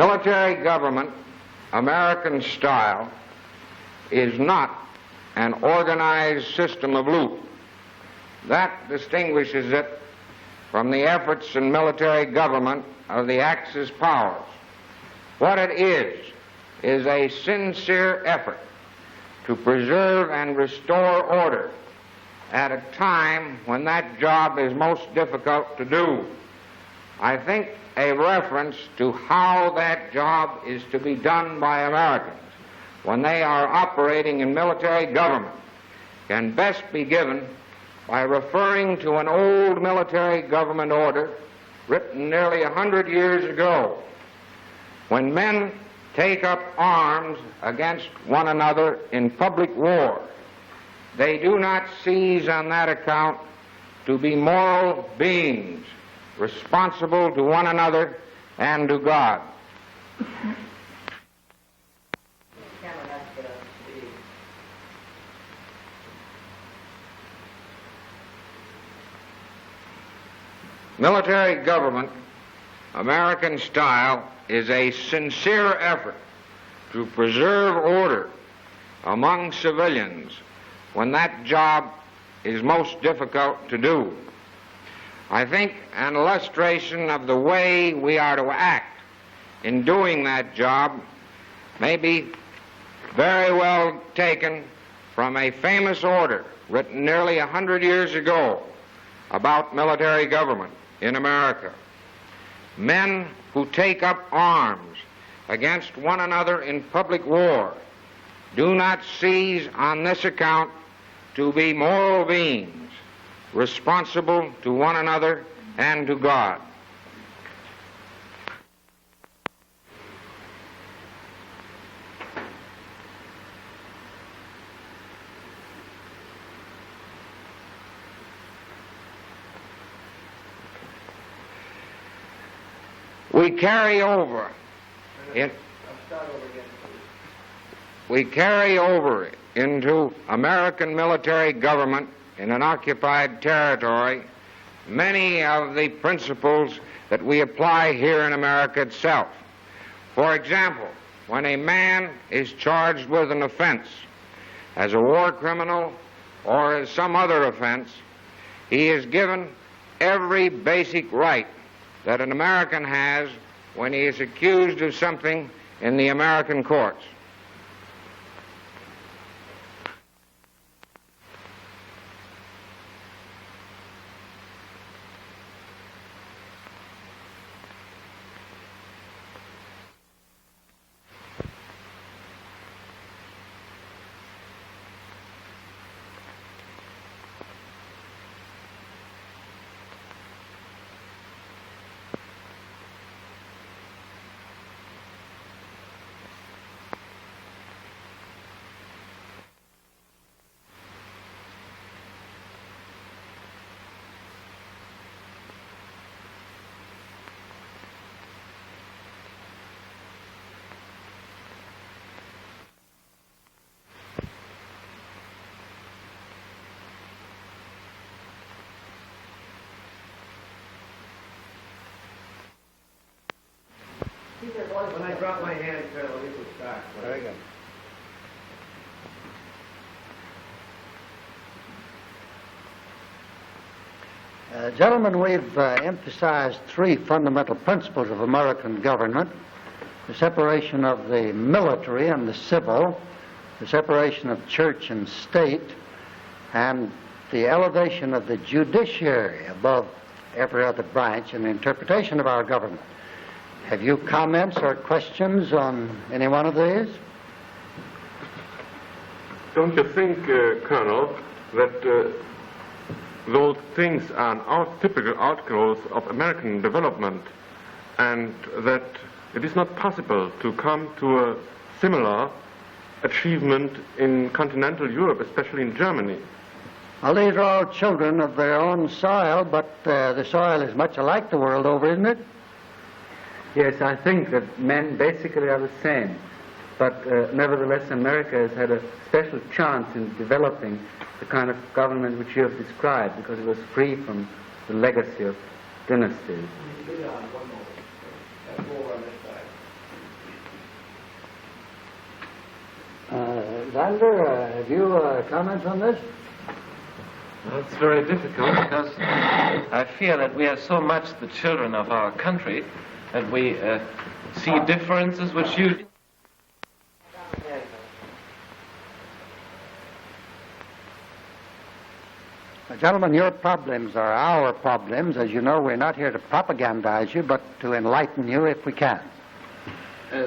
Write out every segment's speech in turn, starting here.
Military government, American style, is not an organized system of loot. That distinguishes it from the efforts in military government of the Axis powers. What it is a sincere effort to preserve and restore order at a time when that job is most difficult to do. I think a reference to how that job is to be done by Americans when they are operating in military government can best be given by referring to an old military government order written nearly 100 years ago. When men take up arms against one another in public war, they do not cease on that account to be moral beings responsible to one another and to God. Military government, American style, is a sincere effort to preserve order among civilians when that job is most difficult to do. I think an illustration of the way we are to act in doing that job may be very well taken from a famous order written nearly 100 years ago about military government in America. Men who take up arms against one another in public war do not cease on this account to be moral beings responsible to one another and to God. We carry over into American military government in an occupied territory many of the principles that we apply here in America itself. For example, when a man is charged with an offense as a war criminal or as some other offense, he is given every basic right that an American has when he is accused of something in the American courts. When I drop my hand, Colonel, we will start. Very good. Gentlemen, we've emphasized three fundamental principles of American government: the separation of the military and the civil, the separation of church and state, and the elevation of the judiciary above every other branch in the interpretation of our government. Have you comments or questions on any one of these? Don't you think, Colonel, that those things are typical outgrowths of American development, and that it is not possible to come to a similar achievement in continental Europe, especially in Germany? Well, these are all children of their own soil, but the soil is much alike the world over, isn't it? Yes, I think that men basically are the same, but nevertheless America has had a special chance in developing the kind of government which you have described, because it was free from the legacy of dynasties. Xander, have you comments on this? Well, it's very difficult because I fear that we are so much the children of our country that we see differences which you... Gentlemen, your problems are our problems. As you know, we're not here to propagandize you, but to enlighten you if we can.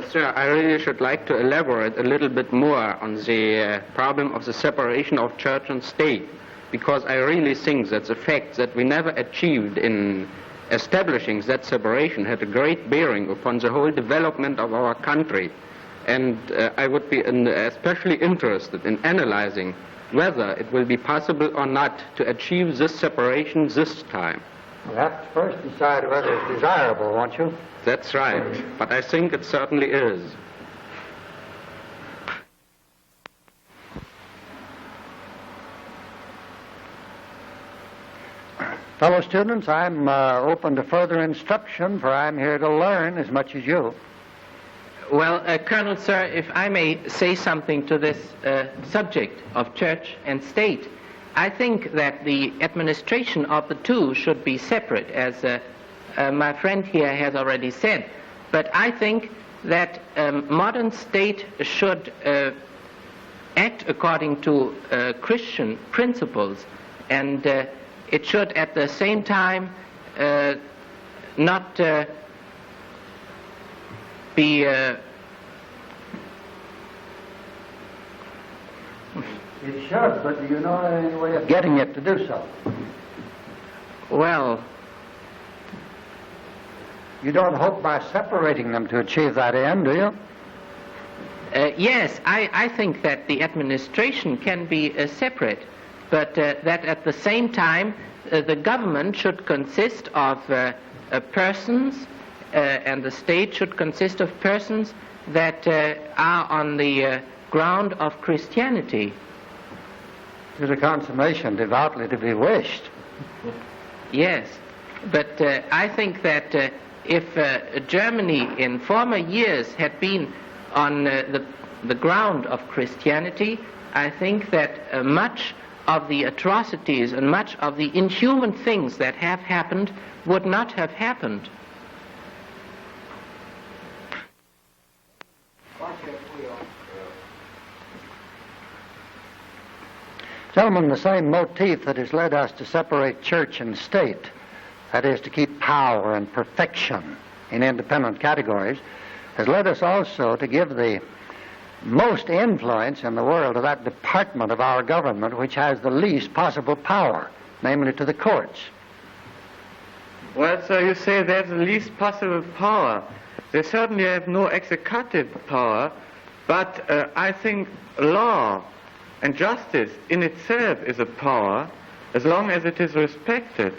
Sir, I really should like to elaborate a little bit more on the problem of the separation of church and state, because I really think that the fact that we never achieved in establishing that separation had a great bearing upon the whole development of our country. And I would be especially interested in analyzing whether it will be possible or not to achieve this separation this time. You have to first decide whether it's desirable, won't you? That's right, but I think it certainly is. Fellow students, I'm open to further instruction, for I'm here to learn as much as you. Well, Colonel, sir, if I may say something to this subject of church and state, I think that the administration of the two should be separate, as my friend here has already said. But I think that modern state should act according to Christian principles, and it should at the same time not be... It should, but do you know any way of getting it to do so? Well... You don't hope by separating them to achieve that end, do you? Yes, I think that the administration can be separate, but that at the same time the government should consist of persons, and the state should consist of persons that are on the ground of Christianity. To the consummation, devoutly to be wished. Yes, but I think that if Germany in former years had been on the ground of Christianity, I think that much of the atrocities and much of the inhuman things that have happened would not have happened. Gentlemen, the same motif that has led us to separate church and state, that is, to keep power and perfection in independent categories, has led us also to give the most influence in the world to that department of our government which has the least possible power, namely to the courts. Well, sir, you say they have the least possible power. They certainly have no executive power, but I think law and justice in itself is a power as long as it is respected.